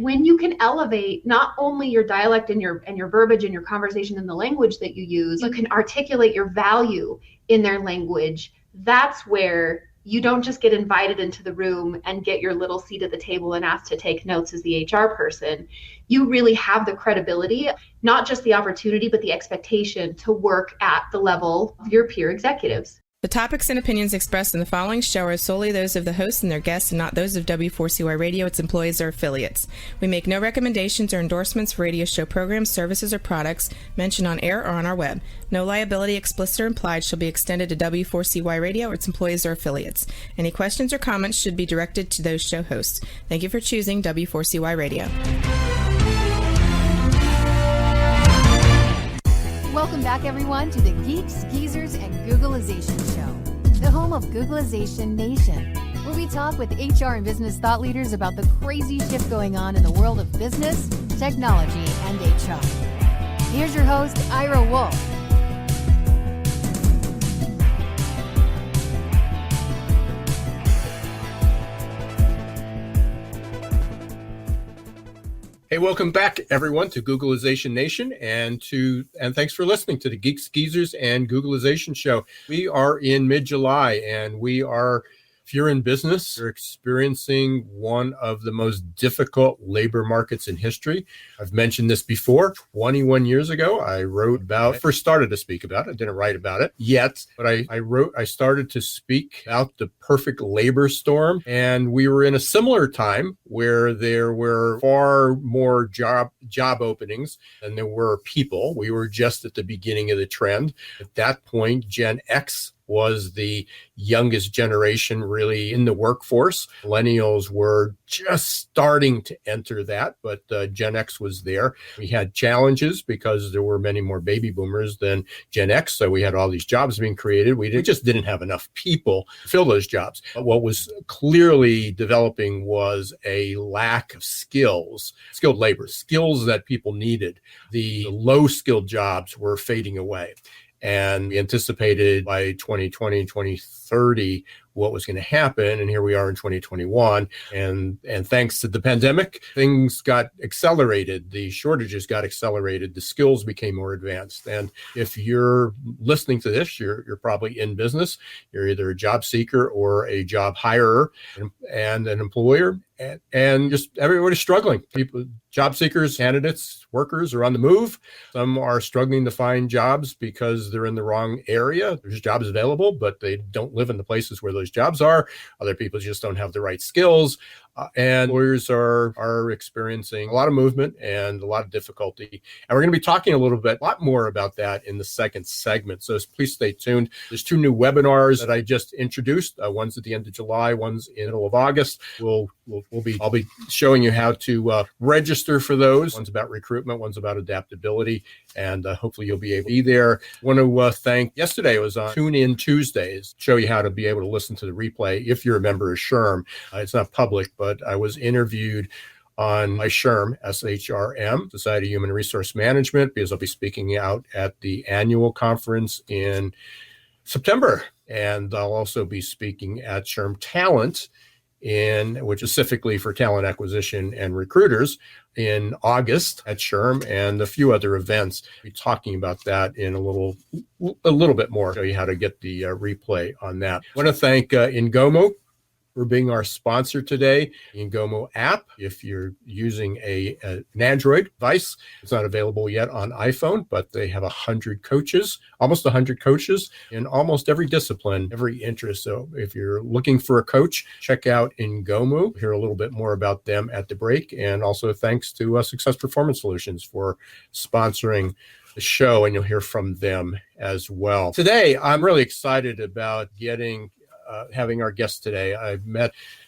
when you can elevate not only your dialect and your verbiage and your conversation and the language that you use, you can articulate your value in their language. That's where you don't just get invited into the room and get your little seat at the table and asked to take notes as the HR person. You really have the credibility, not just the opportunity, but the expectation to work at the level of your peer executives. The topics and opinions expressed in the following show are solely those of the host and their guests and not those of W4CY Radio, its employees, or affiliates. We make no recommendations or endorsements for radio show programs, services, or products mentioned on air or on our web. No liability, explicit or implied, shall be extended to W4CY Radio or its employees or affiliates. Any questions or comments should be directed to those show hosts. Thank you for choosing W4CY Radio. Welcome back, everyone, to the Geeks, Geezers, and Googlization Show, the home of Googlization Nation, where we talk with HR and business thought leaders about the crazy shift going on in the world of business, technology, and HR. Here's your host, Ira Wolf. Hey, welcome back, everyone, to Googlization Nation, and thanks for listening to the Geeks, Geezers, and Googlization Show. We are in mid-July, and if you're in business, you're experiencing one of the most difficult labor markets in history. I've mentioned this before. 21 years ago, I first started to speak about it. I didn't write about it yet, but I started to speak about the perfect labor storm. And we were in a similar time where there were far more job openings than there were people. We were just at the beginning of the trend. At that point, Gen X was the youngest generation really in the workforce. Millennials were just starting to enter that, but Gen X was there. We had challenges because there were many more baby boomers than Gen X, so we had all these jobs being created. We just didn't have enough people to fill those jobs. But what was clearly developing was a lack of skilled labor, skills that people needed. The low-skilled jobs were fading away. And we anticipated by 2020, 2030, what was going to happen. And here we are in 2021. And thanks to the pandemic, things got accelerated. The shortages got accelerated. The skills became more advanced. And if you're listening to this, you're probably in business. You're either a job seeker or a job hirer and an employer. And just everybody's struggling. People, job seekers, candidates, workers are on the move. Some are struggling to find jobs because they're in the wrong area. There's jobs available, but they don't live in the places where those jobs are. Other people just don't have the right skills. And employers are experiencing a lot of movement and a lot of difficulty. And we're going to be talking a lot more about that in the second segment. So please stay tuned. There's 2 new webinars that I just introduced. One's at the end of July, one's in the middle of August. I'll be showing you how to register for those. One's about recruitment, one's about adaptability, and hopefully you'll be able to be there. I want to thank, yesterday was on Tune In Tuesdays, show you how to be able to listen to the replay if you're a member of SHRM. It's not public, but I was interviewed on my SHRM, SHRM, Society of Human Resource Management, because I'll be speaking out at the annual conference in September. And I'll also be speaking at SHRM Talent, which is specifically for talent acquisition and recruiters, in August at SHRM, and a few other events. We'll be talking about that in a little bit more, show you how to get the replay on that. I want to thank Ingomo for being our sponsor today. The Ingomo app, if you're using an Android device, it's not available yet on iPhone, but they have almost 100 coaches in almost every discipline, every interest. So if you're looking for a coach, check out Ingomo. We'll hear a little bit more about them at the break. And also thanks to Success Performance Solutions for sponsoring the show, and you'll hear from them as well. Today, I'm really excited about having our guest today. I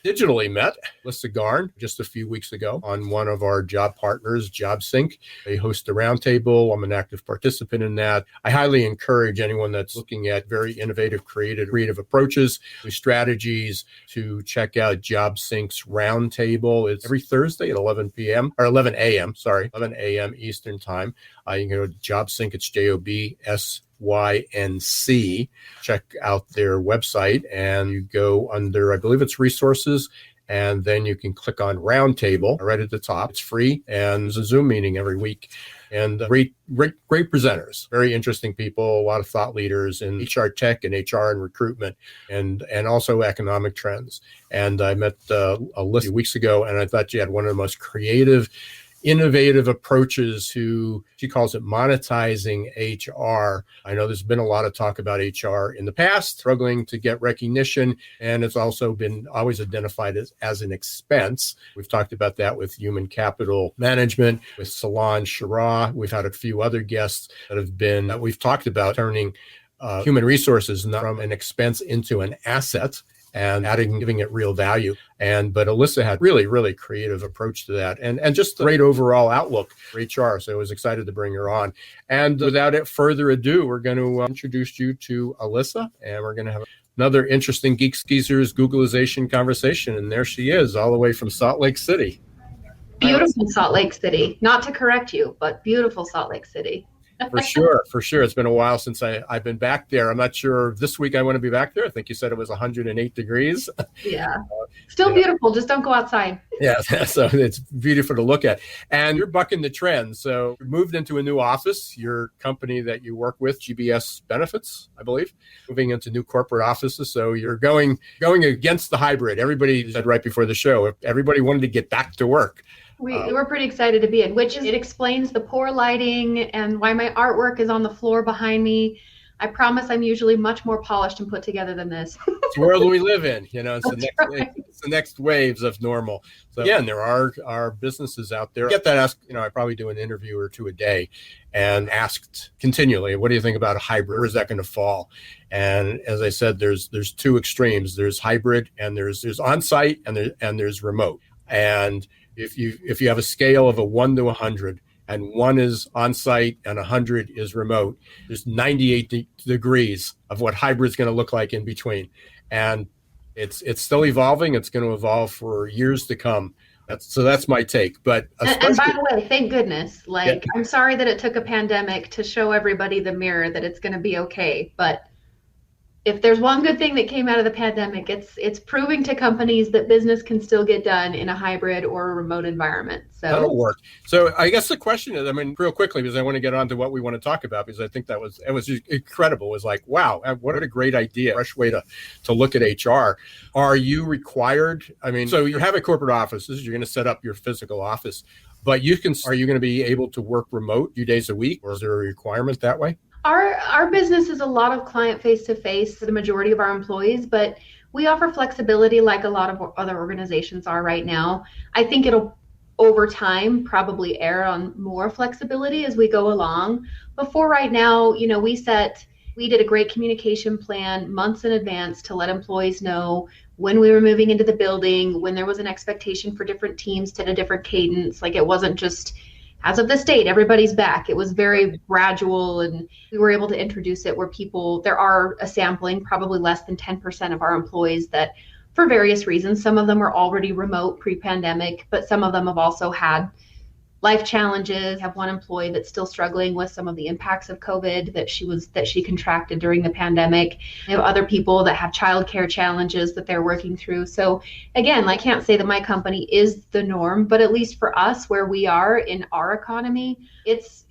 digitally met Elisa Garn just a few weeks ago on one of our job partners, JobSync. They host a roundtable. I'm an active participant in that. I highly encourage anyone that's looking at very innovative, creative approaches, strategies, to check out JobSync's roundtable. It's every Thursday at 11 a.m. Eastern time. You can go to JobSync. It's JOBSYNC. Check out their website, and you go under, I believe it's resources And then you can click on Roundtable right at the top. It's free, and there's a Zoom meeting every week. And great presenters, very interesting people, a lot of thought leaders in HR tech and HR and recruitment, and also economic trends. And I met Elisa a few weeks ago, and I thought she had one of the most creative, innovative approaches to, she calls it monetizing HR. I know there's been a lot of talk about HR in the past, struggling to get recognition, and it's also been always identified as an expense. We've talked about that with human capital management, with Solange Shara. We've had a few other guests that we've talked about turning human resources not from an expense into an asset, and giving it real value. But Elisa had really, really creative approach to that, and just a great overall outlook for HR. So I was excited to bring her on. And without further ado, we're going to introduce you to Elisa, and we're going to have another interesting Geeks Geezers Googlization conversation. And there she is, all the way from Salt Lake City. Beautiful Salt Lake City. Not to correct you, but beautiful Salt Lake City. For sure. It's been a while since I've been back there. I'm not sure this week I want to be back there. I think you said it was 108 degrees. Yeah. Still beautiful. Just don't go outside. Yeah. So it's beautiful to look at. And you're bucking the trend. So you moved into a new office, your company that you work with, GBS Benefits, I believe, moving into new corporate offices. So you're going against the hybrid. Everybody said right before the show, everybody wanted to get back to work. We're pretty excited to be in, it explains the poor lighting and why my artwork is on the floor behind me. I promise I'm usually much more polished and put together than this. It's the world we live in, it's That's the next waves of normal. So again, there are businesses out there. I get that asked, I probably do an interview or two a day and asked continually, what do you think about a hybrid? Where is that going to fall? And as I said, there's two extremes. There's hybrid, and there's on-site, and there's remote. And if you have a scale of a 1 to 100, and 1 is on-site and 100 is remote, there's 98 degrees of what hybrid is going to look like in between. And it's still evolving. It's going to evolve for years to come. That's my take. But and by the way, thank goodness. I'm sorry that it took a pandemic to show everybody the mirror that it's going to be okay. But if there's one good thing that came out of the pandemic, it's proving to companies that business can still get done in a hybrid or a remote environment. So that'll work. So I guess the question is, real quickly, because I want to get on to what we want to talk about, because I think it was incredible. It was like, wow, what a great idea, fresh way to look at HR. Are you required? So you have a corporate offices, you're going to set up your physical office, but are you going to be able to work remote a few days a week, or is there a requirement that way? Our business is a lot of client face-to-face for the majority of our employees, but we offer flexibility like a lot of other organizations are right now. I think it'll, over time, probably err on more flexibility as we go along. But for right now, we did a great communication plan months in advance to let employees know when we were moving into the building, when there was an expectation for different teams to a different cadence. It wasn't just as of this date, everybody's back. It was very gradual, and we were able to introduce it where there are a sampling, probably less than 10% of our employees that, for various reasons, some of them were already remote pre-pandemic, but some of them have also had life challenges. I have one employee that's still struggling with some of the impacts of COVID that she contracted during the pandemic. I have other people that have childcare challenges that they're working through. So again, I can't say that my company is the norm, but at least for us, where we are in our economy, it's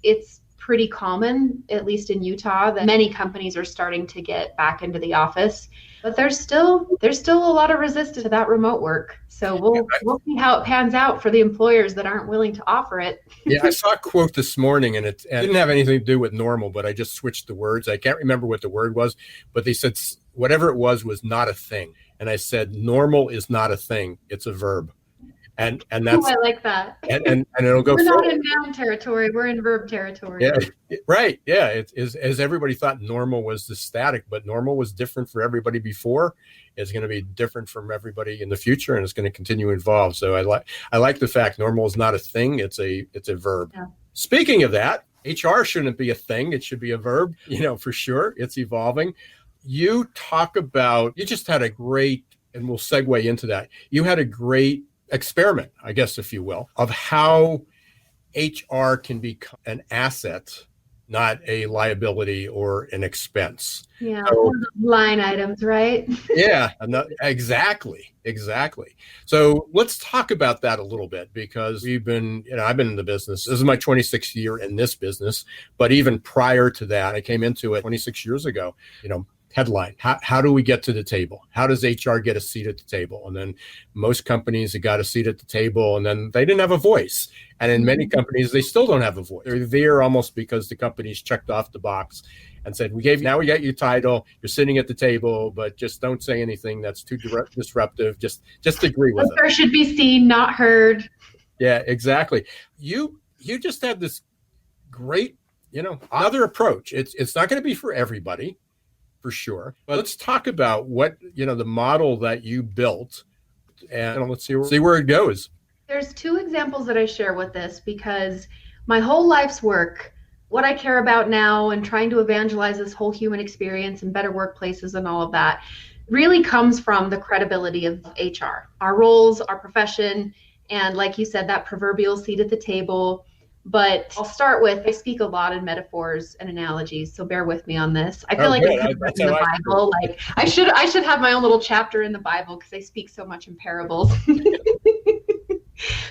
pretty common, at least in Utah, that many companies are starting to get back into the office. But there's still a lot of resistance to that remote work. So we'll see how it pans out for the employers that aren't willing to offer it. Yeah, I saw a quote this morning, and it didn't have anything to do with normal, but I just switched the words. I can't remember what the word was, but they said whatever it was not a thing. And I said, normal is not a thing. It's a verb. And that's, I like that. And it'll go. We're not in noun territory. We're in verb territory. Yeah, right. Yeah. It is, as everybody thought normal was the static, but normal was different for everybody before. It's going to be different from everybody in the future, and it's going to continue to evolve. So I like the fact normal is not a thing. It's a verb. Yeah. Speaking of that, HR shouldn't be a thing. It should be a verb, for sure. It's evolving. You just had a great, and we'll segue into that. You had a great experiment, I guess, if you will, of how HR can become an asset not a liability or an expense. Yeah, So, one of those line items, right? yeah, exactly. So let's talk about that a little bit, because I've been in the business. This is my 26th year in this business, but even prior to that, I came into it 26 years ago. Headline: how do we get to the table? How does HR get a seat at the table? And then most companies have got a seat at the table, and then they didn't have a voice. And in many companies, they still don't have a voice. They're there almost because the company's checked off the box and said, now we got your title, you're sitting at the table, but just don't say anything that's too disruptive. Just agree with it. There should be seen, not heard. Yeah, exactly. You just have this great, other approach. It's not going to be for everybody, for sure. But let's talk about what, the model that you built, and let's see where it goes. There's two examples that I share with this, because my whole life's work, what I care about now and trying to evangelize this whole human experience and better workplaces and all of that, really comes from the credibility of HR, our roles, our profession, and like you said, that proverbial seat at the table. But I'll start with, I speak a lot in metaphors and analogies, so bear with me on this. I feel like I could have written the Bible. Like I should have my own little chapter in the Bible, because I speak so much in parables.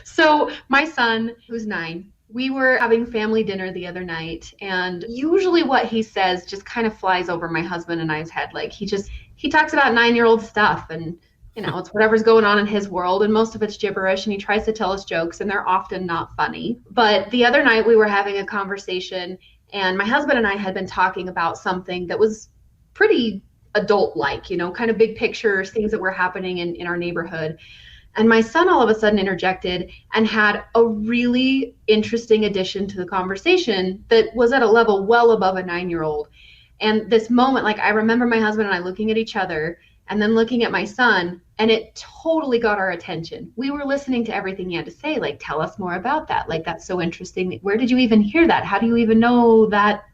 So my son, who's 9, we were having family dinner the other night, and usually what he says just kind of flies over my husband and I's head. Like he talks about 9-year-old stuff, and it's whatever's going on in his world, and most of it's gibberish, and he tries to tell us jokes, and they're often not funny. But the other night we were having a conversation, and my husband and I had been talking about something that was pretty adult-like, kind of big pictures, things that were happening in our neighborhood. And my son all of a sudden interjected and had a really interesting addition to the conversation that was at a level well above a 9-year-old. And this moment, like I remember my husband and I looking at each other and then looking at my son, and it totally got our attention. We were listening to everything he had to say, like, tell us more about that. Like, that's so interesting. Where did you even hear that? How do you even know that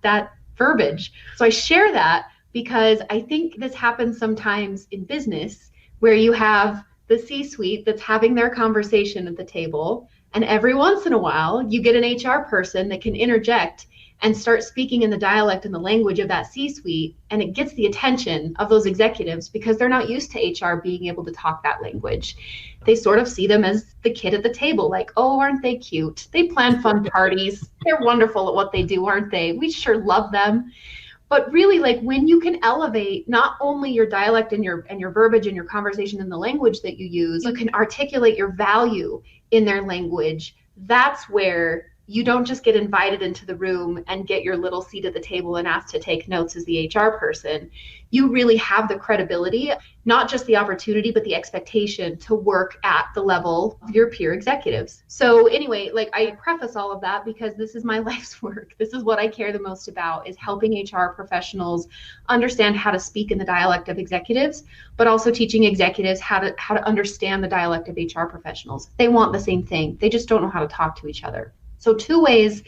verbiage? So I share that because I think this happens sometimes in business, where you have the C-suite that's having their conversation at the table, and every once in a while you get an HR person that can interject and start speaking in the dialect and the language of that C-suite, and it gets the attention of those executives because they're not used to HR being able to talk that language. They sort of see them as the kid at the table, like, oh, aren't they cute? They plan fun parties. They're wonderful at what they do, aren't they? We sure love them. But really, like, when you can elevate not only your dialect and your verbiage and your conversation and the language that you use, you can articulate your value in their language. That's where you don't just get invited into the room and get your little seat at the table and asked to take notes as the HR person. You really have the credibility, not just the opportunity, but the expectation to work at the level of your peer executives. So anyway, like, I preface all of that because this is my life's work. This is what I care the most about, is helping HR professionals understand how to speak in the dialect of executives, but also teaching executives how to understand the dialect of HR professionals. They want the same thing. They just don't know how to talk to each other. So 2 ways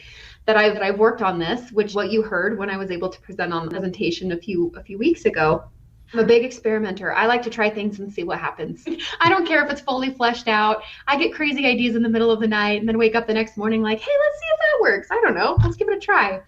that I've worked on this, which what you heard when I was able to present on the presentation a few weeks ago. I'm a big experimenter. I like to try things and see what happens. I don't care if it's fully fleshed out. I get crazy ideas in the middle of the night and then wake up the next morning like, hey, let's see if that works. I don't know. Let's give it a try.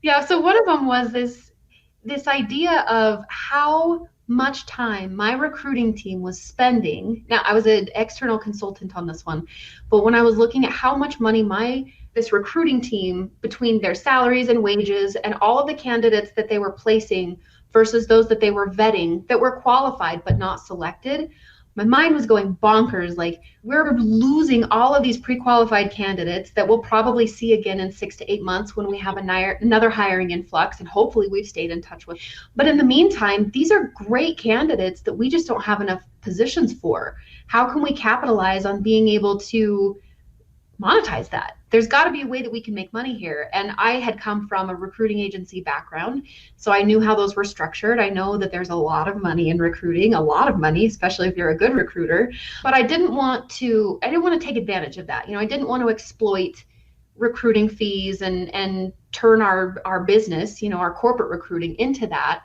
Yeah. So one of them was this idea of how much time my recruiting team was spending. Now, I was an external consultant on this one, but when I was looking at how much money this recruiting team, between their salaries and wages and all of the candidates that they were placing versus those that they were vetting that were qualified but not selected, my mind was going bonkers. Like, we're losing all of these pre-qualified candidates that we'll probably see again in 6 to 8 months when we have another hiring influx, and hopefully we've stayed in touch with. But in the meantime, these are great candidates that we just don't have enough positions for. How can we capitalize on being able to monetize that? There's got to be a way that we can make money here. And I had come from a recruiting agency background, so I knew how those were structured. I know that there's a lot of money in recruiting, a lot of money, especially if you're a good recruiter. But I didn't want to take advantage of that. I didn't want to exploit recruiting fees and turn our business, our corporate recruiting into that.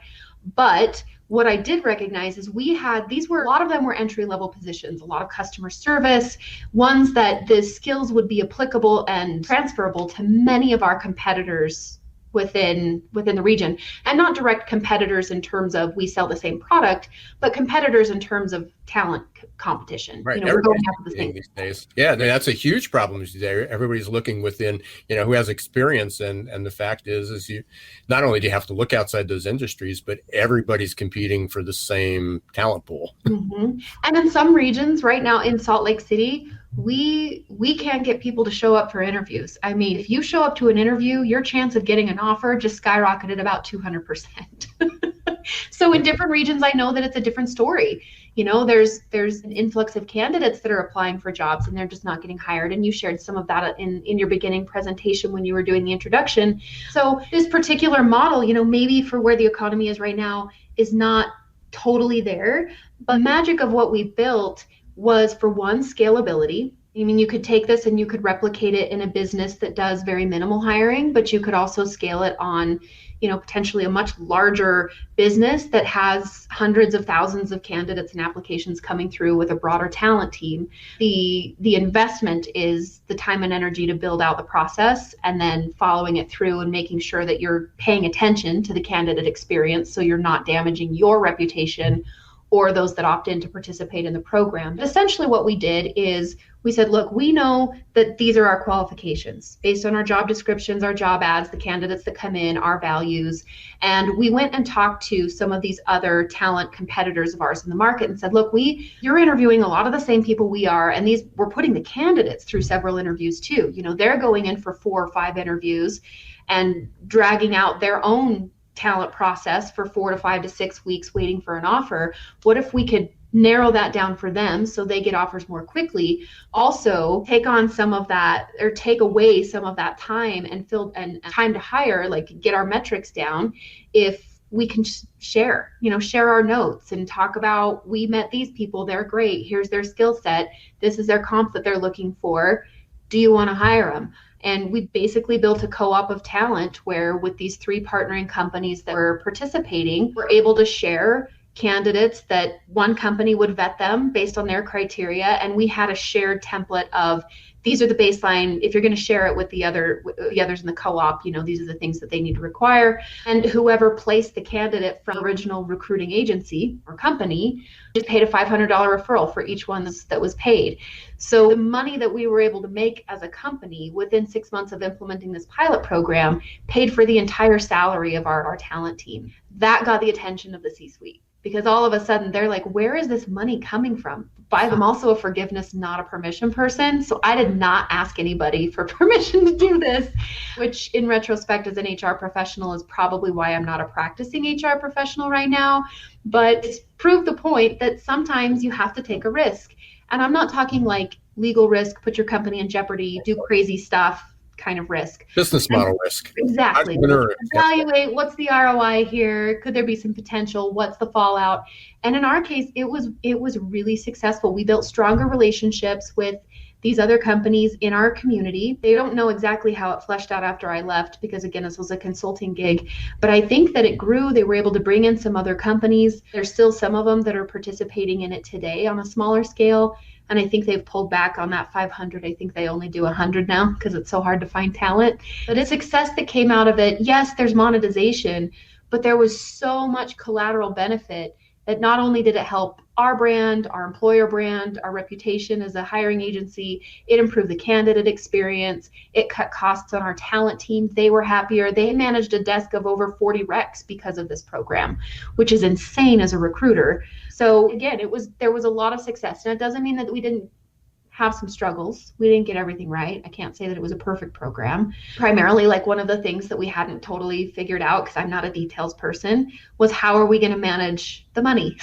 But what I did recognize is a lot of them were entry-level positions, a lot of customer service, ones that the skills would be applicable and transferable to many of our competitors' within the region, and not direct competitors in terms of we sell the same product, but competitors in terms of talent competition. Right. We're going Everybody's after the same these days. Yeah, that's a huge problem today. Everybody's looking within, who has experience, and the fact is you not only do you have to look outside those industries, but everybody's competing for the same talent pool. Mm-hmm. And in some regions right now in Salt Lake City, we can't get people to show up for interviews. I mean, if you show up to an interview, your chance of getting an offer just skyrocketed about 200%. So in different regions, I know that it's a different story. There's an influx of candidates that are applying for jobs and they're just not getting hired. And you shared some of that in your beginning presentation when you were doing the introduction. So this particular model, maybe for where the economy is right now is not totally there. But magic of what we built was, for one, scalability. I mean, you could take this and you could replicate it in a business that does very minimal hiring, but you could also scale it on, potentially a much larger business that has hundreds of thousands of candidates and applications coming through with a broader talent team. The investment is the time and energy to build out the process and then following it through and making sure that you're paying attention to the candidate experience so you're not damaging your reputation or those that opt in to participate in the program. But essentially what we did is we said, look, we know that these are our qualifications based on our job descriptions, our job ads, the candidates that come in, our values. And we went and talked to some of these other talent competitors of ours in the market and said, look, you're interviewing a lot of the same people we are, and we're putting the candidates through several interviews too. They're going in for 4 or 5 interviews and dragging out their own talent process for 4 to 5 to 6 weeks waiting for an offer. What if we could narrow that down for them so they get offers more quickly? Also take on some of that, or take away some of that time and time to hire, like get our metrics down. If we can share our notes and talk about, we met these people, they're great, here's their skill set, this is their comp that they're looking for, do you want to hire them? And we basically built a co-op of talent where, with these 3 partnering companies that were participating, we're able to share candidates that one company would vet them based on their criteria. And we had a shared template of, these are the baseline. If you're going to share it with the others in the co-op, these are the things that they need to require. And whoever placed the candidate from original recruiting agency or company just paid a $500 referral for each one that was paid. So the money that we were able to make as a company within 6 months of implementing this pilot program paid for the entire salary of our talent team. That got the attention of the C-suite, because all of a sudden they're like, where is this money coming from? I'm also a forgiveness, not a permission person. So I did not ask anybody for permission to do this, which in retrospect as an HR professional is probably why I'm not a practicing HR professional right now. But it's proved the point that sometimes you have to take a risk. And I'm not talking like legal risk, put your company in jeopardy, do crazy stuff kind of risk. Business model risk. Exactly. Evaluate what's the ROI here. Could there be some potential? What's the fallout? And in our case, it was really successful. We built stronger relationships with these other companies in our community. They don't know exactly how it fleshed out after I left, because again, this was a consulting gig, but I think that it grew. They were able to bring in some other companies. There's still some of them that are participating in it today on a smaller scale. And I think they've pulled back on that 500. I think they only do 100 now because it's so hard to find talent. But a success that came out of it, yes, there's monetization, but there was so much collateral benefit that not only did it help our brand, our employer brand, our reputation as a hiring agency, it improved the candidate experience, it cut costs on our talent team. They were happier. They managed a desk of over 40 recs because of this program, which is insane as a recruiter. So again, there was a lot of success. And it doesn't mean that we didn't have some struggles. We didn't get everything right. I can't say that it was a perfect program. Primarily, like one of the things that we hadn't totally figured out, because I'm not a details person, was how are we going to manage the money?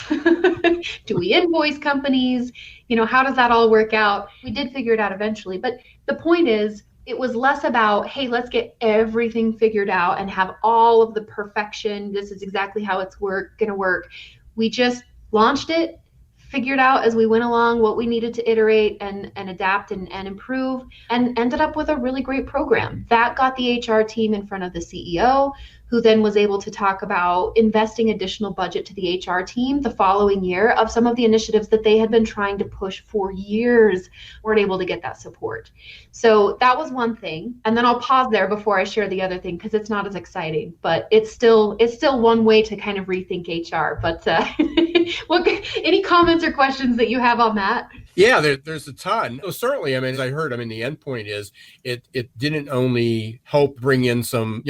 Do we invoice companies? How does that all work out? We did figure it out eventually. But the point is, it was less about, hey, let's get everything figured out and have all of the perfection. This is exactly how it's going to work. We just launched it, figured out as we went along what we needed to iterate and adapt and improve, and ended up with a really great program that got the HR team in front of the CEO, who then was able to talk about investing additional budget to the HR team the following year of some of the initiatives that they had been trying to push for years, weren't able to get that support. So that was one thing. And then I'll pause there before I share the other thing, because it's not as exciting, but it's still one way to kind of rethink HR. But any comments or questions that you have on that? Yeah, there's a ton. Well, certainly, I mean, as I heard, I mean, the end point is it didn't only help bring in some,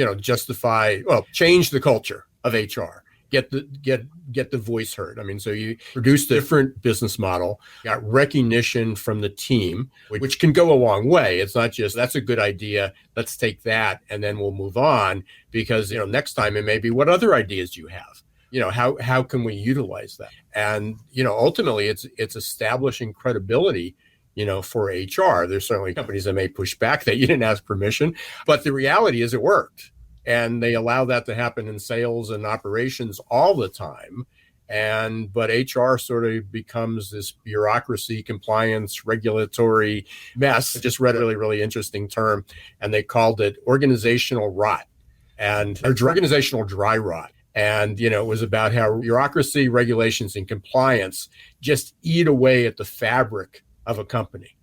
change the culture of HR, get the voice heard. I mean, so you produced a different business model, got recognition from the team, which can go a long way. It's not just, that's a good idea, let's take that and then we'll move on, because, next time it may be, what other ideas do you have? How can we utilize that? And, ultimately it's establishing credibility, for HR. There's certainly companies that may push back that you didn't ask permission, but the reality is it worked. And they allow that to happen in sales and operations all the time. But HR sort of becomes this bureaucracy, compliance, regulatory mess. I just read a really, really interesting term, and they called it organizational rot or organizational dry rot. And, it was about how bureaucracy, regulations, and compliance just eat away at the fabric of a company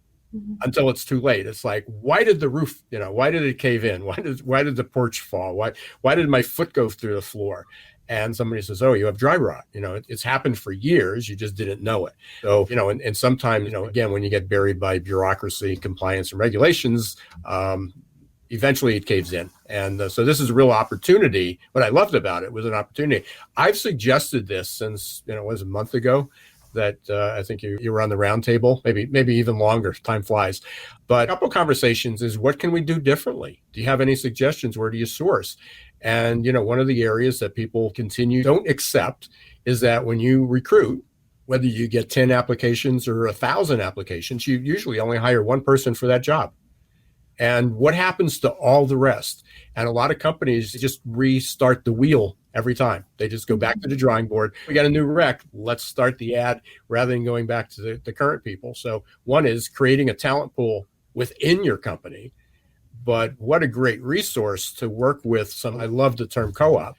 until it's too late. It's like, why did the roof, why did it cave in? Why did the porch fall? Why did my foot go through the floor? And somebody says, oh, you have dry rot. It's happened for years. You just didn't know it. So, and sometimes, again, when you get buried by bureaucracy, compliance, and regulations, eventually it caves in. And so this is a real opportunity. What I loved about it was an opportunity. I've suggested this since, it was a month ago that I think you were on the round table, maybe even longer, time flies. But a couple of conversations is, what can we do differently? Do you have any suggestions? Where do you source? And, one of the areas that people don't accept is that when you recruit, whether you get 10 applications or 1,000 applications, you usually only hire one person for that job. And what happens to all the rest? And a lot of companies just restart the wheel every time. They just go back to the drawing board. We got a new rec. Let's start the ad rather than going back to the current people. So one is creating a talent pool within your company. But what a great resource to work with I love the term co-op.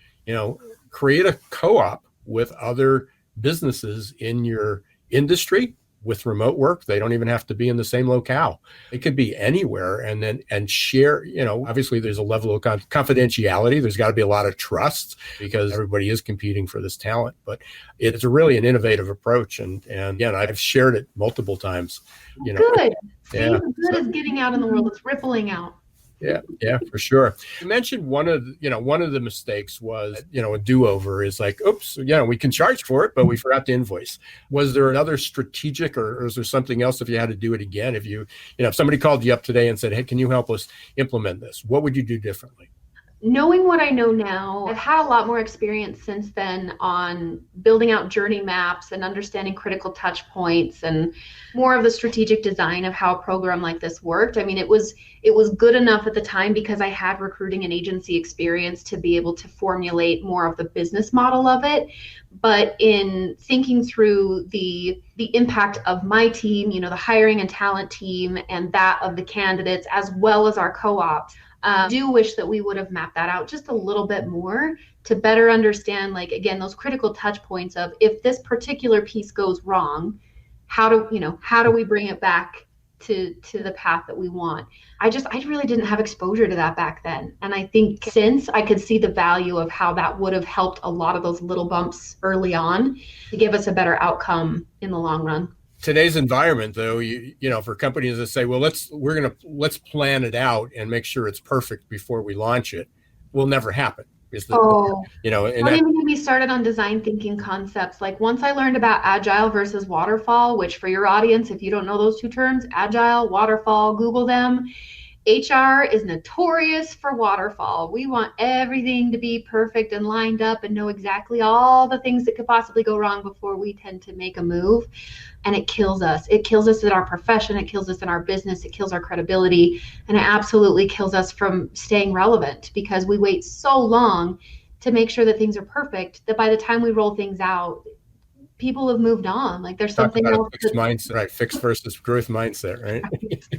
Create a co-op with other businesses in your industry. With remote work, they don't even have to be in the same locale. It could be anywhere, and share, obviously there's a level of confidentiality. There's got to be a lot of trust because everybody is competing for this talent, but it's really an innovative approach. And again, I've shared it multiple times. Good. Yeah. Good is getting out in the world. It's rippling out. Yeah, for sure. You mentioned one of the mistakes was, a do-over is like, oops, we can charge for it, but we forgot to invoice. Was there another strategic, or is there something else if you had to do it again? If somebody called you up today and said, hey, can you help us implement this? What would you do differently? Knowing what I know now, I've had a lot more experience since then on building out journey maps and understanding critical touch points and more of the strategic design of how a program like this worked. I mean, it was good enough at the time because I had recruiting and agency experience to be able to formulate more of the business model of it. But in thinking through the impact of my team, the hiring and talent team, and that of the candidates, as well as our co-ops, do wish that we would have mapped that out just a little bit more to better understand, like, again, those critical touch points of, if this particular piece goes wrong, how do we bring it back to the path that we want? I really didn't have exposure to that back then. And I think since I could see the value of how that would have helped a lot of those little bumps early on to give us a better outcome in the long run. Today's environment, though, for companies that say, well, let's plan it out and make sure it's perfect before we launch it, will never happen. Don't even get me started on design thinking concepts. Like, once I learned about agile versus waterfall, which for your audience, if you don't know those two terms, agile, waterfall, Google them. HR is notorious for waterfall. We want everything to be perfect and lined up and know exactly all the things that could possibly go wrong before we tend to make a move. And it kills us. It kills us in our profession. It kills us in our business. It kills our credibility. And it absolutely kills us from staying relevant because we wait so long to make sure that things are perfect that by the time we roll things out, people have moved on. Like there's Talk something about a else. fixed mindset, right? Fixed versus growth mindset, right?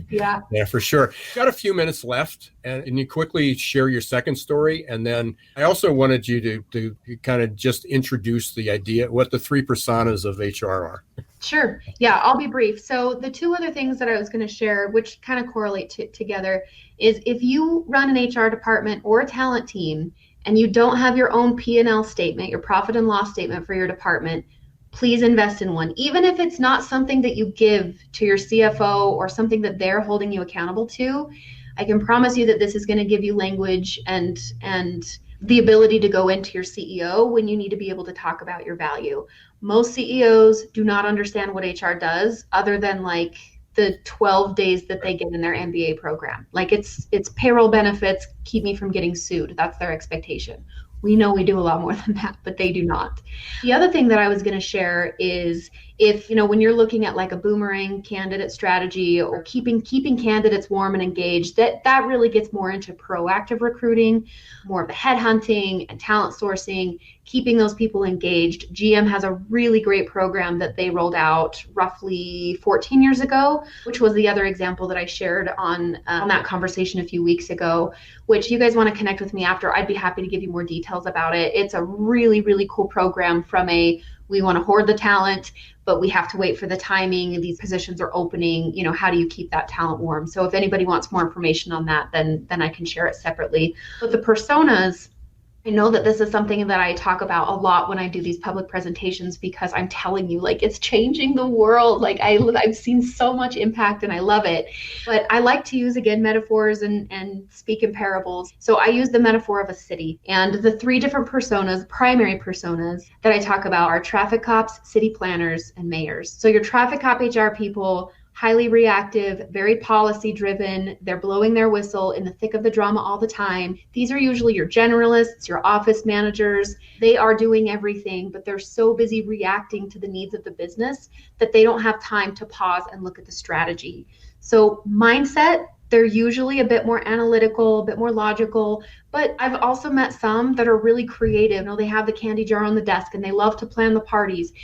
Yeah. Yeah, for sure. Got a few minutes left, and you quickly share your second story. And then I also wanted you to kind of just introduce the idea, what the three personas of HR are. Sure. Yeah, I'll be brief. So the two other things that I was going to share, which kind of correlate together, is if you run an HR department or a talent team and you don't have your own P&L statement, your profit and loss statement for your department, please invest in one. Even if it's not something that you give to your CFO or something that they're holding you accountable to, I can promise you that this is going to give you language and the ability to go into your CEO when you need to be able to talk about your value. Most CEOs do not understand what HR does other than like the 12 days that they get in their MBA program. Like it's payroll benefits, keep me from getting sued. That's their expectation. We know we do a lot more than that, but they do not. The other thing that I was going to share is if, when you're looking at like a boomerang candidate strategy or keeping candidates warm and engaged, that really gets more into proactive recruiting, more of the headhunting and talent sourcing, keeping those people engaged. GM has a really great program that they rolled out roughly 14 years ago, which was the other example that I shared on that conversation a few weeks ago, which you guys want to connect with me after. I'd be happy to give you more details about it. It's a really, really cool program from we want to hoard the talent, but we have to wait for the timing. These positions are opening. How do you keep that talent warm? So if anybody wants more information on that, then I can share it separately. But the personas, I know that this is something that I talk about a lot when I do these public presentations because I'm telling you, like, it's changing the world. Like I've seen so much impact and I love it. But I like to use, again, metaphors and speak in parables. So I use the metaphor of a city, and the three different personas, primary personas that I talk about are traffic cops, city planners, and mayors. So your traffic cop HR people, highly reactive, very policy driven. They're blowing their whistle in the thick of the drama all the time. These are usually your generalists, your office managers. They are doing everything, but they're so busy reacting to the needs of the business that they don't have time to pause and look at the strategy. So mindset, they're usually a bit more analytical, a bit more logical, but I've also met some that are really creative. They have the candy jar on the desk and they love to plan the parties.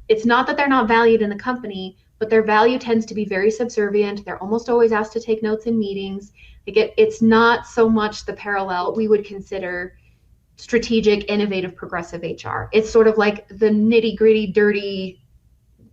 It's not that they're not valued in the company, but their value tends to be very subservient. They're almost always asked to take notes in meetings. It's not so much the parallel we would consider strategic, innovative, progressive HR. It's sort of like the nitty gritty, dirty,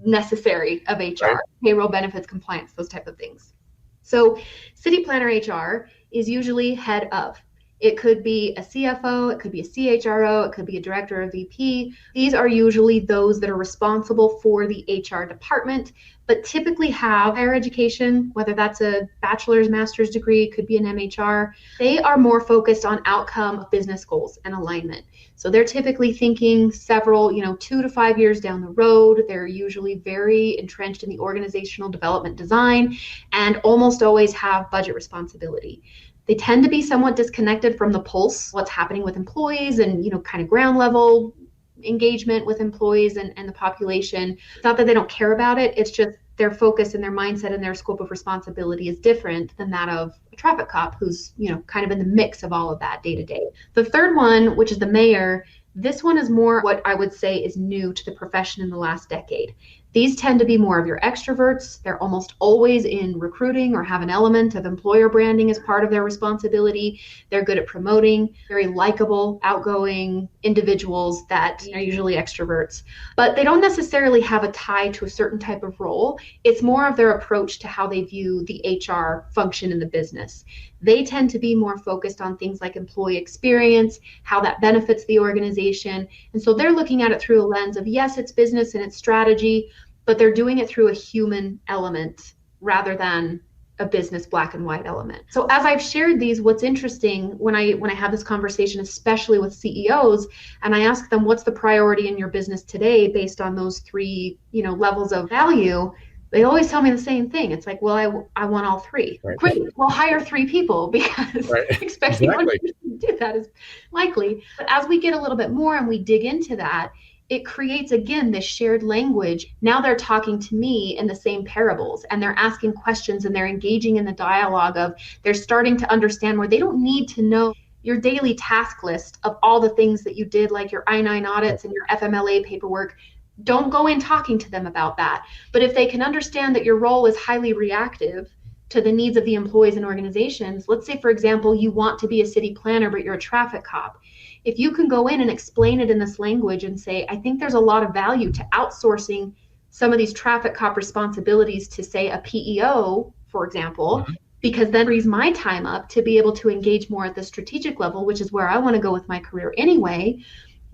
necessary of HR, right? Payroll, benefits, compliance, those type of things. So city planner HR is usually head of. It could be a CFO, it could be a CHRO, it could be a director or VP. These are usually those that are responsible for the HR department, but typically have higher education, whether that's a bachelor's, master's degree, could be an MHR. They are more focused on outcome of business goals and alignment. So they're typically thinking several, 2 to 5 years down the road. They're usually very entrenched in the organizational development design and almost always have budget responsibility. They tend to be somewhat disconnected from the pulse, what's happening with employees and, kind of ground level engagement with employees and the population. It's not that they don't care about it. It's just their focus and their mindset and their scope of responsibility is different than that of a traffic cop who's, kind of in the mix of all of that day to day. The third one, which is the mayor, this one is more what I would say is new to the profession in the last decade. These tend to be more of your extroverts. They're almost always in recruiting or have an element of employer branding as part of their responsibility. They're good at promoting, very likable, outgoing individuals that are usually extroverts. But they don't necessarily have a tie to a certain type of role. It's more of their approach to how they view the HR function in the business. They tend to be more focused on things like employee experience, how that benefits the organization. And so they're looking at it through a lens of, yes, it's business and it's strategy, but they're doing it through a human element rather than a business black and white element. So as I've shared these, what's interesting when I have this conversation, especially with CEOs, and I ask them, what's the priority in your business today based on those three, levels of value, they always tell me the same thing. It's like, well, I want all three. Right. Great. Well, hire 3 people because expecting one person to do that is likely. But as we get a little bit more and we dig into that, it creates, again, this shared language. Now they're talking to me in the same parables and they're asking questions and they're engaging in the dialogue of, they're starting to understand where they don't need to know your daily task list of all the things that you did, like your I-9 audits and your FMLA paperwork. don't go in talking to them about that. But if they can understand that your role is highly reactive to the needs of the employees and organizations, let's say, for example, you want to be a city planner, but you're a traffic cop. If you can go in and explain it in this language and say, I think there's a lot of value to outsourcing some of these traffic cop responsibilities to, say, a PEO, for example, because then frees my time up to be able to engage more at the strategic level, which is where I want to go with my career anyway.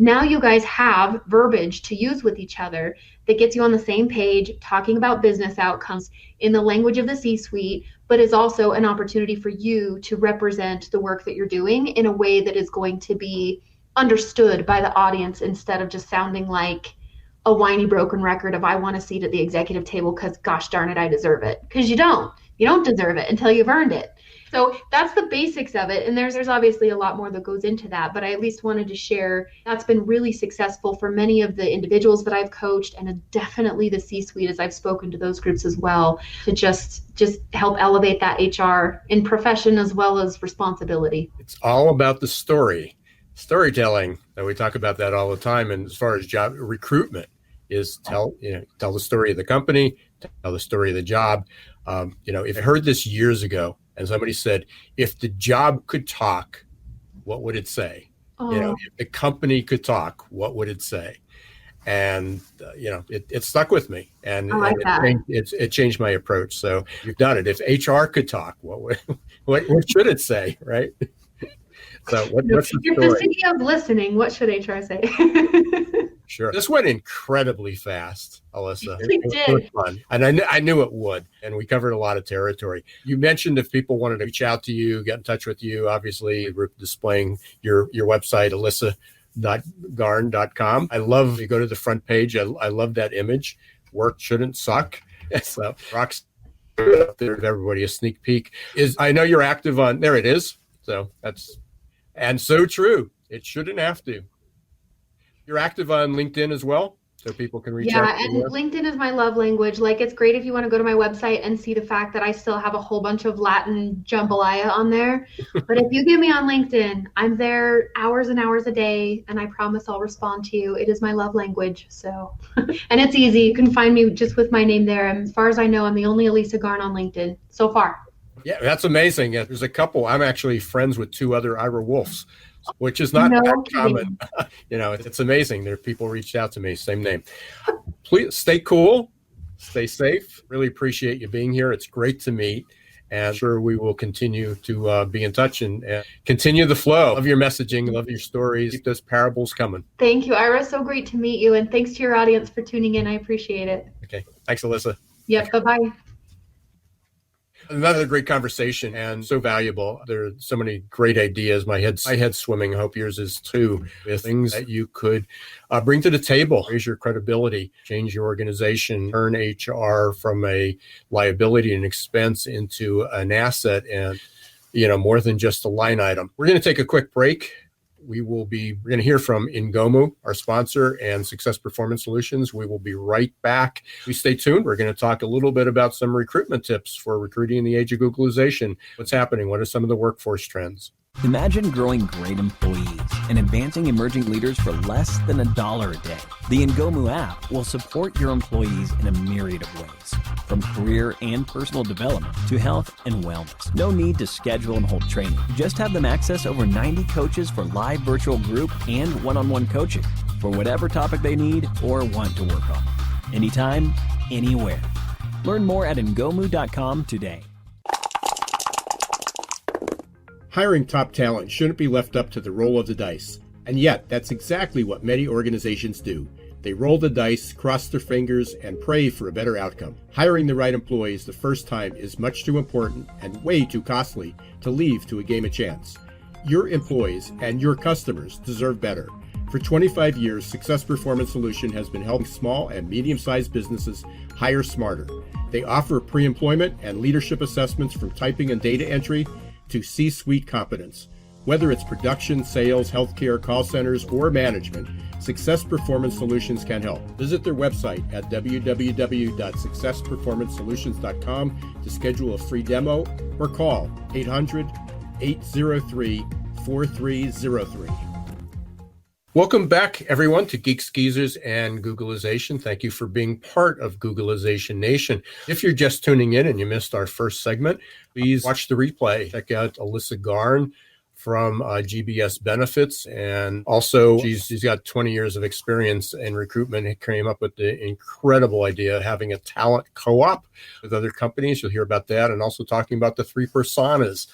Now you guys have verbiage to use with each other that gets you on the same page, talking about business outcomes in the language of the C-suite, but is also an opportunity for you to represent the work that you're doing in a way that is going to be understood by the audience, instead of just sounding like a whiny broken record of I want a seat at the executive table because gosh darn it, I deserve it. Because you don't deserve it until you've earned it. So that's the basics of it. And there's obviously a lot more that goes into that, but I at least wanted to share that's been really successful for many of the individuals that I've coached, and definitely the C-suite as I've spoken to those groups as well, to just help elevate that HR in profession as well as responsibility. It's all about the storytelling that we talk about that all the time. And as far as job recruitment is tell the story of the company, tell the story of the job. If I heard this years ago, and somebody said, if the job could talk, what would it say? If the company could talk, what would it say? And, it stuck with me, and it changed my approach. So you've done it. If HR could talk, what should it say? Right. So what's the story? If the city of listening, what should HR say? Sure. This went incredibly fast, Elisa. It was fun. And I knew it would. And we covered a lot of territory. You mentioned if people wanted to reach out to you, get in touch with you, obviously we're displaying your website, elisa.garn.com. I love, you go to the front page. I love that image. Work shouldn't suck. So rocks up there, give everybody a sneak peek. I know you're active on, there it is. So and so true. It shouldn't have to. You're active on LinkedIn as well, so people can reach out. Yeah, and LinkedIn is my love language. Like, it's great if you want to go to my website and see the fact that I still have a whole bunch of Latin jambalaya on there. But if you get me on LinkedIn, I'm there hours and hours a day, and I promise I'll respond to you. It is my love language. So, and it's easy. You can find me just with my name there. And as far as I know, I'm the only Elisa Garn on LinkedIn so far. Yeah, that's amazing. Yeah, there's a couple. I'm actually friends with 2 other Ira Wolfs, which is not that common. It's amazing. There are people reached out to me, same name. Please stay cool, stay safe. Really appreciate you being here. It's great to meet. And I'm sure we will continue to be in touch and continue the flow of your messaging, love your stories. Keep those parables coming. Thank you, Ira. So great to meet you. And thanks to your audience for tuning in. I appreciate it. Okay. Thanks, Elisa. Yep. Bye-bye. Another great conversation and so valuable. There are so many great ideas. My head's swimming. I hope yours is too. With things that you could bring to the table, raise your credibility, change your organization, turn HR from a liability and expense into an asset and, more than just a line item. We're going to take a quick break. We're going to hear from Ngomu, our sponsor, and Success Performance Solutions. We will be right back. Please stay tuned. We're going to talk a little bit about some recruitment tips for recruiting in the age of Googlization. What's happening? What are some of the workforce trends? Imagine growing great employees and advancing emerging leaders for less than $1 a day. The Ngomu app will support your employees in a myriad of ways, from career and personal development to health and wellness. No need to schedule and hold training. Just have them access over 90 coaches for live virtual group and one-on-one coaching for whatever topic they need or want to work on. Anytime, anywhere. Learn more at ngomu.com today. Hiring top talent shouldn't be left up to the roll of the dice. And yet, that's exactly what many organizations do. They roll the dice, cross their fingers, and pray for a better outcome. Hiring the right employees the first time is much too important and way too costly to leave to a game of chance. Your employees and your customers deserve better. For 25 years, Success Performance Solution has been helping small and medium-sized businesses hire smarter. They offer pre-employment and leadership assessments from typing and data entry to C-suite competence. Whether it's production, sales, healthcare, call centers, or management, Success Performance Solutions can help. Visit their website at www.successperformancesolutions.com to schedule a free demo or call 800-803-4303. Welcome back, everyone, to Geeks, Geezers, and Googlization. Thank you for being part of Googlization Nation. If you're just tuning in and you missed our first segment, please watch the replay. Check out Elisa Garn from GBS Benefits. And also, she's got 20 years of experience in recruitment. It came up with the incredible idea of having a talent co-op with other companies. You'll hear about that, and also talking about the 3 personas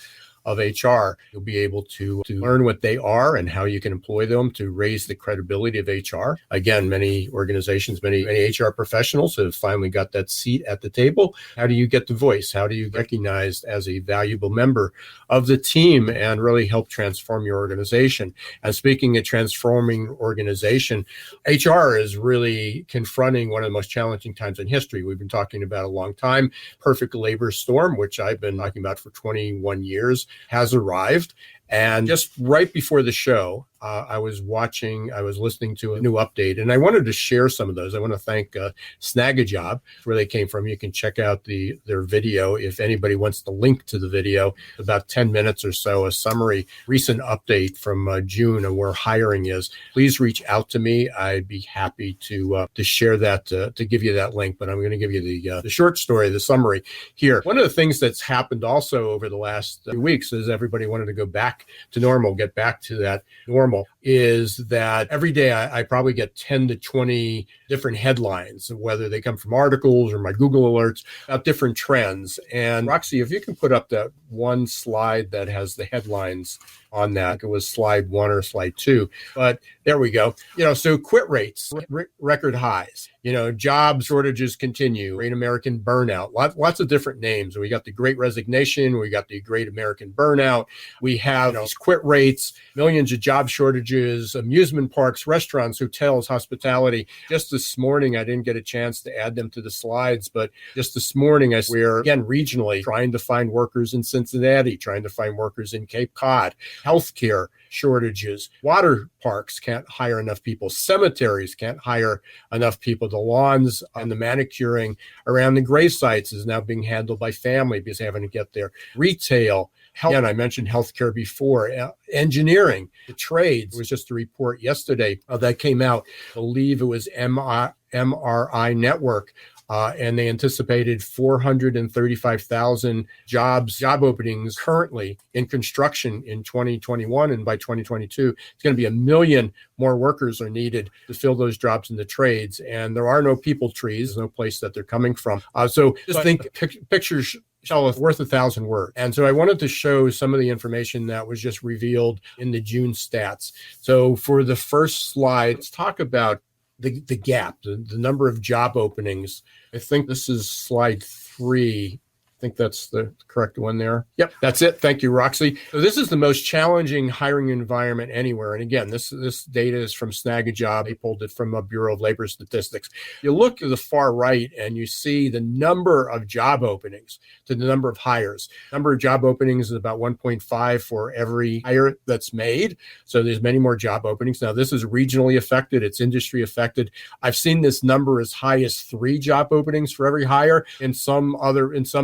of HR. You'll be able to learn what they are and how you can employ them to raise the credibility of HR. Again, many organizations, many HR professionals have finally got that seat at the table. How do you get the voice? How do you get recognized as a valuable member of the team and really help transform your organization? And speaking of transforming organization, HR is really confronting one of the most challenging times in history. We've been talking about a long time. Perfect labor storm, which I've been talking about for 21 years. Has arrived. And just right before the show, I was listening to a new update, and I wanted to share some of those. I want to thank Snagajob, where they came from. You can check out their video if anybody wants the link to the video. About 10 minutes or so, a summary, recent update from June of where hiring is. Please reach out to me. I'd be happy to share that, to give you that link, but I'm going to give you the short story, the summary here. One of the things that's happened also over the last few weeks is everybody wanted to go back to normal, get back to that normal, is that every day I probably get 10 to 20 different headlines, whether they come from articles or my Google alerts about different trends. And Roxy, if you can put up that one slide that has the headlines on that. It was slide 1 or slide 2, but there we go. So quit rates, record highs, job shortages continue, Great American Burnout, lots of different names. We got the Great Resignation. We got the Great American Burnout. We have quit rates, millions of job shortages, amusement parks, restaurants, hotels, hospitality. Just this morning, I didn't get a chance to add them to the slides, but just this morning, we're again regionally trying to find workers in Cincinnati, trying to find workers in Cape Cod. Healthcare shortages, water parks can't hire enough people, cemeteries can't hire enough people, the lawns and the manicuring around the grave sites is now being handled by family because they haven't get there. Retail, health, again, I mentioned healthcare before, engineering, the trades. It was just a report yesterday that came out, I believe it was MRI Network. And they anticipated 435,000 job openings currently in construction in 2021. And by 2022, it's going to be 1 million more workers are needed to fill those jobs in the trades. And there are no people trees, there's no place that they're coming from. So just think pictures tell us worth 1,000 words. And so I wanted to show some of the information that was just revealed in the June stats. So for the first slide, let's talk about the gap, the number of job openings. I think this is slide 3. I think that's the correct one there. Yep, that's it. Thank you, Roxy. So this is the most challenging hiring environment anywhere. And again, this data is from Snagajob. They pulled it from a Bureau of Labor Statistics. You look to the far right and you see the number of job openings to the number of hires. Number of job openings is about 1.5 for every hire that's made. So there's many more job openings. Now, this is regionally affected. It's industry affected. I've seen this number as high as 3 job openings for every hire. In some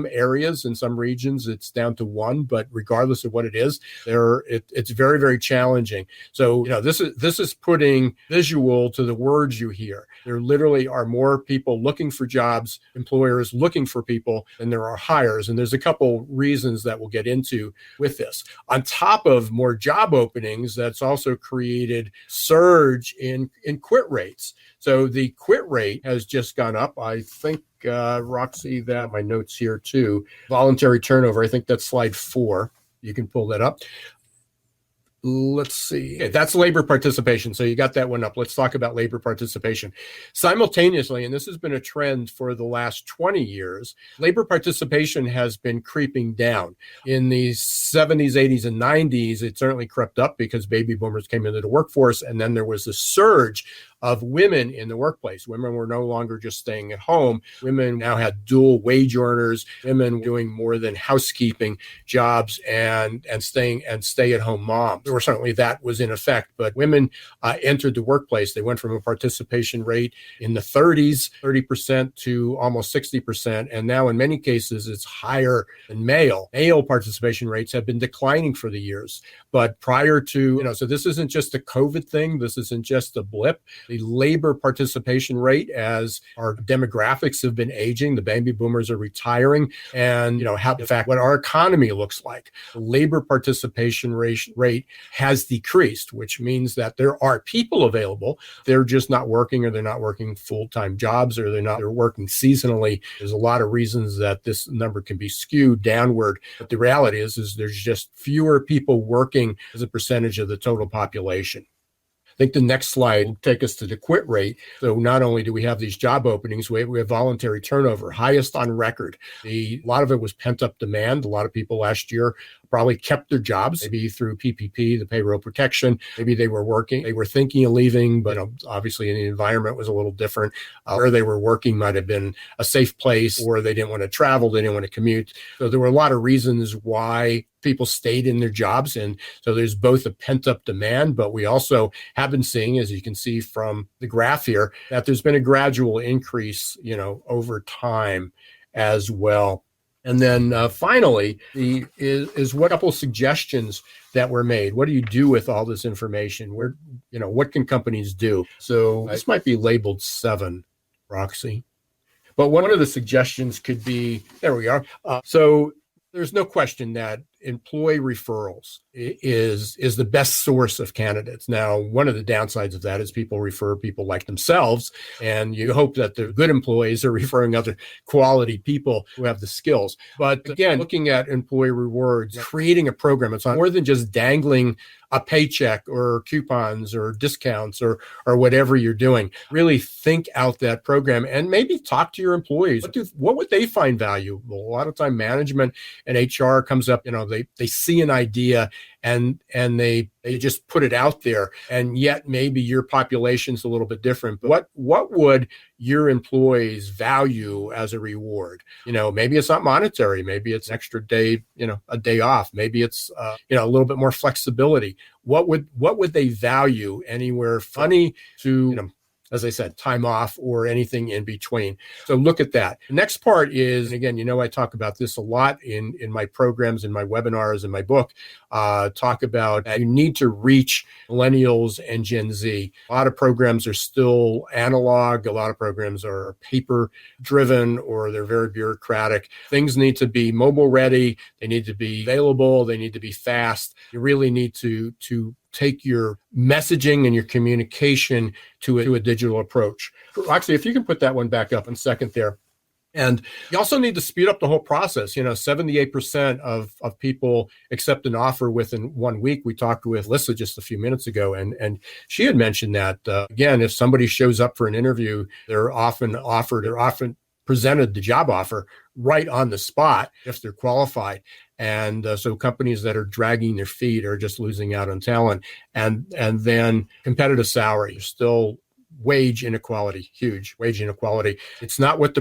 areas, in some regions, it's down to 1, but regardless of what it is, it's very, very challenging. So, this is putting visual to the words you hear. There literally are more people looking for jobs, employers looking for people, than there are hires. And there's a couple reasons that we'll get into with this. On top of more job openings, that's also created surge in quit rates. So the quit rate has just gone up. I think, Roxy, that my notes here too. Voluntary turnover, I think that's slide 4. You can pull that up. Let's see. Okay, that's labor participation. So you got that one up. Let's talk about labor participation. Simultaneously, and this has been a trend for the last 20 years, labor participation has been creeping down. In the 70s, 80s, and 90s, it certainly crept up because baby boomers came into the workforce, and then there was a surge of women in the workplace. Women were no longer just staying at home. Women now had dual wage earners, women doing more than housekeeping jobs and stay-at-home moms. Or certainly that was in effect, but women entered the workplace. They went from a participation rate in the 30% to almost 60%. And now in many cases, it's higher than male. Male participation rates have been declining for the years. But prior to, so this isn't just a COVID thing. This isn't just a blip. The labor participation rate, as our demographics have been aging, the baby boomers are retiring, and, how, in fact, what our economy looks like. The labor participation rate has decreased, which means that there are people available. They're just not working, or they're not working full-time jobs, or they're working seasonally. There's a lot of reasons that this number can be skewed downward. But the reality is there's just fewer people working as a percentage of the total population. I think the next slide will take us to the quit rate. So not only do we have these job openings, we have voluntary turnover, highest on record. A lot of it was pent-up demand. A lot of people last year probably kept their jobs, maybe through PPP, the payroll protection. Maybe they were working, they were thinking of leaving, but obviously the environment was a little different. Where they were working might have been a safe place, or they didn't want to travel, they didn't want to commute. So there were a lot of reasons why people stayed in their jobs. And so there's both a pent-up demand, but we also have been seeing, as you can see from the graph here, that there's been a gradual increase, over time as well. And then finally, is what couple suggestions that were made. What do you do with all this information? What can companies do? So this might be labeled 7, Roxy. But one of the suggestions could be, there we are. So there's no question that employee referrals is the best source of candidates. Now, one of the downsides of that is people refer people like themselves, and you hope that the good employees are referring other quality people who have the skills. But again, looking at employee rewards, creating a program, it's not more than just dangling a paycheck or coupons or discounts or whatever you're doing. Really think out that program and maybe talk to your employees. What would they find valuable? A lot of time management and HR comes up, they see an idea and they just put it out there, and yet maybe your population's a little bit different. But what would your employees value as a reward? Maybe it's not monetary, maybe it's an extra day, a day off, maybe it's a little bit more flexibility. What would they value anywhere funny to as I said, time off or anything in between. So look at that. The next part is, and again, I talk about this a lot in my programs, in my webinars, in my book, talk about you need to reach millennials and Gen Z. A lot of programs are still analog. A lot of programs are paper driven, or they're very bureaucratic. Things need to be mobile ready. They need to be available. They need to be fast. You really need to take your messaging and your communication to a digital approach. Actually, if you can put that one back up in second there. And you also need to speed up the whole process. 78% of people accept an offer within 1 week. We talked with Elisa just a few minutes ago, and she had mentioned that, again, if somebody shows up for an interview, they're often presented the job offer right on the spot if they're qualified. And so companies that are dragging their feet are just losing out on talent. And then competitive salary, still wage inequality, huge wage inequality. It's not what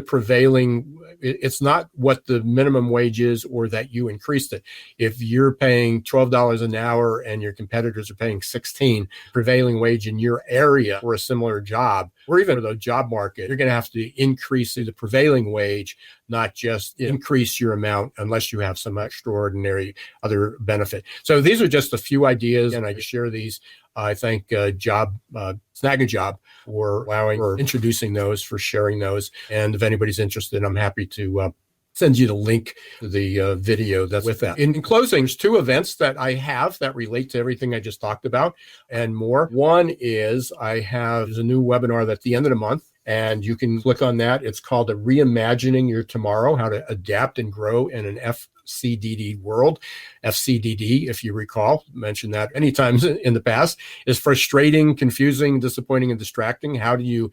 it's not what the minimum wage is or that you increased it. If you're paying $12 an hour and your competitors are paying $16, prevailing wage in your area for a similar job, or even for the job market, you're going to have to increase the prevailing wage, not just increase your amount unless you have some extraordinary other benefit. So these are just a few ideas, and I share these. I thank Snag a Job for introducing those, for sharing those. And if anybody's interested, I'm happy to send you the link to the video that's with that. In closing, there's 2 events that I have that relate to everything I just talked about and more. One is there's a new webinar at the end of the month, and you can click on that. It's called Reimagining Your Tomorrow, How to Adapt and Grow in an FCDD World. FCDD, if you recall, mentioned that many times in the past, is frustrating, confusing, disappointing, and distracting. How do you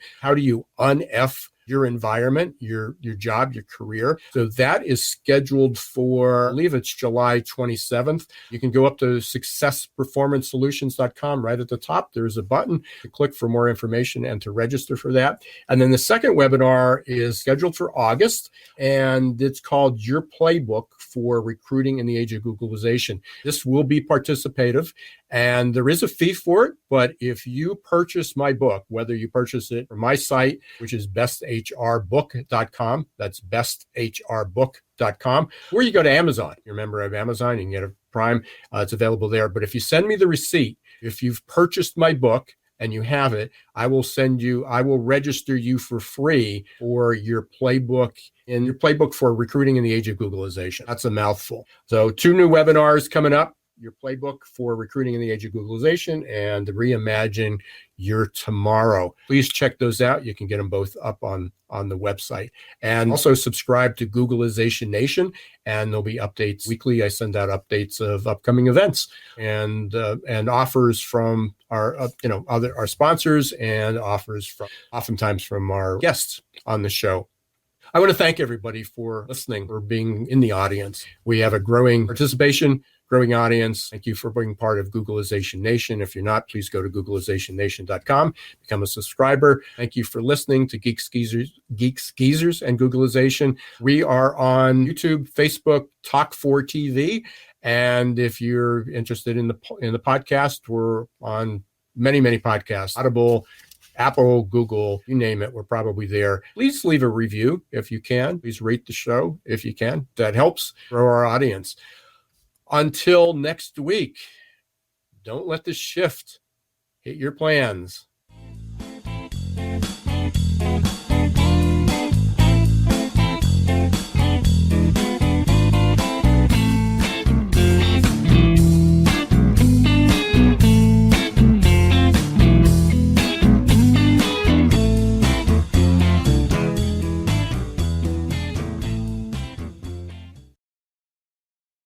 un-F your environment, your job, your career. So that is scheduled for, I believe it's July 27th. You can go up to successperformancesolutions.com. Right at the top, there's a button to click for more information and to register for that. And then the second webinar is scheduled for August, and it's called Your Playbook for Recruiting in the Age of Googlization. This will be participative, and there is a fee for it, but if you purchase my book, whether you purchase it from my site, which is besthrbook.com, that's besthrbook.com, or you go to Amazon. You're a member of Amazon, you can get a Prime, it's available there. But if you send me the receipt, if you've purchased my book and you have it, I will register you for free for your playbook for recruiting in the age of Googlization. That's a mouthful. So 2 new webinars coming up. Your playbook for recruiting in the age of Googlization and reimagine your tomorrow. Please check those out. You can get them both up on the website. And also subscribe to Googlization Nation, and there'll be updates weekly. I send out updates of upcoming events and offers from our our sponsors, and offers oftentimes from our guests on the show. I want to thank everybody for listening, for being in the audience. We have a growing participation, growing audience. Thank you for being part of Googlization Nation. If you're not, please go to Googlizationnation.com, become a subscriber. Thank you for listening to Geeks, Geezers, and Googlization. We are on YouTube, Facebook, Talk4TV. And if you're interested in the podcast, we're on many, many podcasts, Audible, Apple, Google, you name it, we're probably there. Please leave a review if you can. Please rate the show if you can. That helps grow our audience. Until next week, don't let the shift hit your plans.